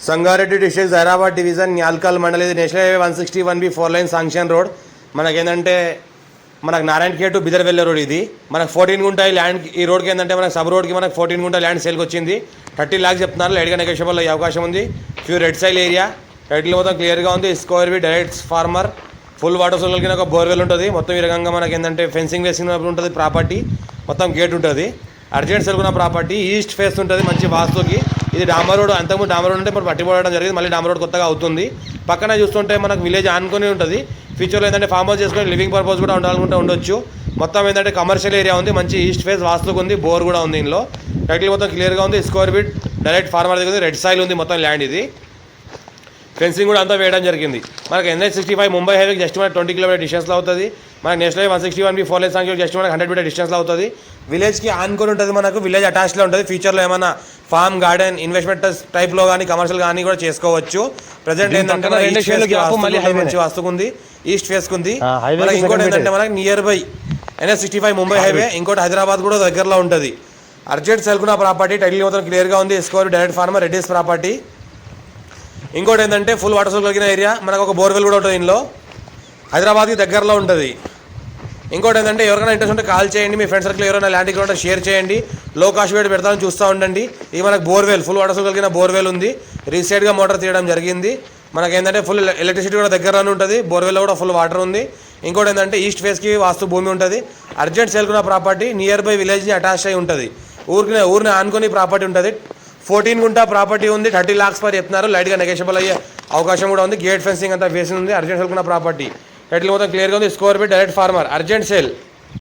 Sangareddy district Zaheerabad division Nyalkal mandal. ఇది national highway 161B 4 line sanction road. మనకేంటంటే మనకు నారాయణ కే టు బిదర్ వెళ్ళే రోడ్. ఇది మనకు 14 గుంట ల్యాండ్. ఈ రోడ్కి ఏంటంటే మనకు సబ్ రోడ్కి మనకు 14 గుంట ల్యాండ్ సేల్కి వచ్చింది. 30 lakhs చెప్తున్నారు. లైట్గా నెగోషియబుల్ అయ్యే అవకాశం ఉంది. Pure red soil area. Title మొత్తం క్లియర్గా ఉంది. స్క్వేర్ బి direct farmer. Full water soil కలిగిన ఒక బోర్వెల్ ఉంటుంది. మొత్తం ఈ రకంగా మనకి ఏంటంటే ఫెన్సింగ్ వేసినప్పుడు ఉంటుంది. ప్రాపర్టీ మొత్తం గేట్ ఉంటుంది. అర్జెంట్ సెల్కున్న ప్రాపర్టీ. ఈస్ట్ ఫేస్ ఉంటుంది. మంచి వాస్తుకి. ఇది డాంబర్ రోడ్. అంతకుముందు డాంబర్ రోడ్ అంటే ఇప్పుడు పట్టిపోవడం జరిగింది. మళ్ళీ డాంబర్ రోడ్ కొత్తగా అవుతుంది. పక్కన చూస్తుంటే మనకు విలేజ్ ఆనుకొని ఉంటుంది. ఫ్యూచర్లో ఏంటంటే ఫామ్ హౌస్ చేసుకొని లివింగ్ పర్పస్ కూడా ఉండాలనుకుంటే ఉండొచ్చు. మొత్తం ఏంటంటే కమర్షియల్ ఏరియా ఉంది. మంచి ఈస్ట్ ఫేస్ వాస్తుకు ఉంది. బోర్ కూడా ఉంది. ఇందులో టైటిల్ మొత్తం క్లియర్గా ఉంది. స్క్వేర్ బిట్ డైరెక్ట్ ఫార్మర్ దగ్గర రెడ్ సైల్ ఉంది. మొత్తం ల్యాండ్ ఇది. ఫెన్సింగ్ కూడా అంతా వేయడం జరిగింది. మనకి NH65 ముంబై హైవేకి జస్ట్ మనకి 20 km డిస్టెన్స్లో అవుతుంది. మనకి నేషనల్ హైవే 161B 4 లైన్ సంఖ్య జస్ట్ మనకి 100 మీటర్ డిస్టెన్స్లో అవుతుంది. విలేజ్కి ఆనుకొని ఉంటుంది. మనకు విలేజ్ అటాచ్లో ఉంటుంది. ఫ్యూచర్లో ఏమైనా ఫార్మ్ గార్డెన్ ఇన్వెస్ట్మెంట్ టైప్లో కానీ కమర్షియల్ కానీ కూడా చేసుకోవచ్చు. ప్రజెంట్ ఏంటంటే మంచి వస్తుంది. ఈస్ట్ ఫేస్ ఉంది. ఇంకోటి ఏంటంటే మనకి near by NH65 Mumbai highway. ఇంకోటి హైదరాబాద్ కూడా దగ్గరలో ఉంటుంది. అర్జెంట్ సెల్కున్న ప్రాపర్టీ. టైటిల్ మొత్తం క్లియర్గా ఉంది. స్కోర్ డైరెక్ట్ ఫార్మర్ రెడ్డిస్ ప్రాపర్టీ. ఇంకోటి ఏంటంటే ఫుల్ వాటర్ సోల్ కలిగిన ఏరియా. మనకు ఒక బోర్వెల్ కూడా ఉంటుంది. ఇందులో హైదరాబాద్కి దగ్గరలో ఉంటుంది. ఇంకోటి ఏంటంటే ఎవరికైనా ఇంట్రెస్ట్ ఉంటే కాల్ చేయండి. మీ ఫ్రెండ్ సర్కిల్ ఎవరైనా ల్యాండ్కి ఉంటే షేర్ చేయండి. లో కాస్ట్ వేడి పెడతామని చూస్తూ ఉండండి. ఇది మనకు బోర్వెల్. ఫుల్ వాటర్ సోల్ కలిగిన బోర్వెల్ ఉంది. రీసెంట్గా మోటార్ తీయడం జరిగింది. మనకేంటంటే ఫుల్ ఎలక్ట్రిసిటీ కూడా దగ్గరలోనే ఉంటుంది. బోర్వెల్లో కూడా ఫుల్ వాటర్ ఉంది. ఇంకోటి ఏంటంటే ఈస్ట్ ఫేస్కి వాస్తు భూమి ఉంటుంది. అర్జెంట్ సేల్కున్న ప్రాపర్టీ. నియర్ బై విలేజ్ని అటాచ్ అయి ఉంటుంది. ఊరిని ఆనుకొని ప్రాపర్టీ ఉంటుంది. 14 గుంట ప్రాపర్టీ ఉంది. 30 lakhs పర్ చెప్తున్నారు. లైట్గా నెగోషియబుల్ అయ్యే అవకాశం కూడా ఉంది. గేట్ ఫెన్సింగ్ అంతా ఫేసింగ్ ఉంది. అర్జెంట్ సేల్కున్న ప్రాపర్టీ. టైటిల్ మొత్తం క్లియర్గా ఉంది. స్కోర్ బిట్ డైరెక్ట్ ఫార్మర్. Urgent sale.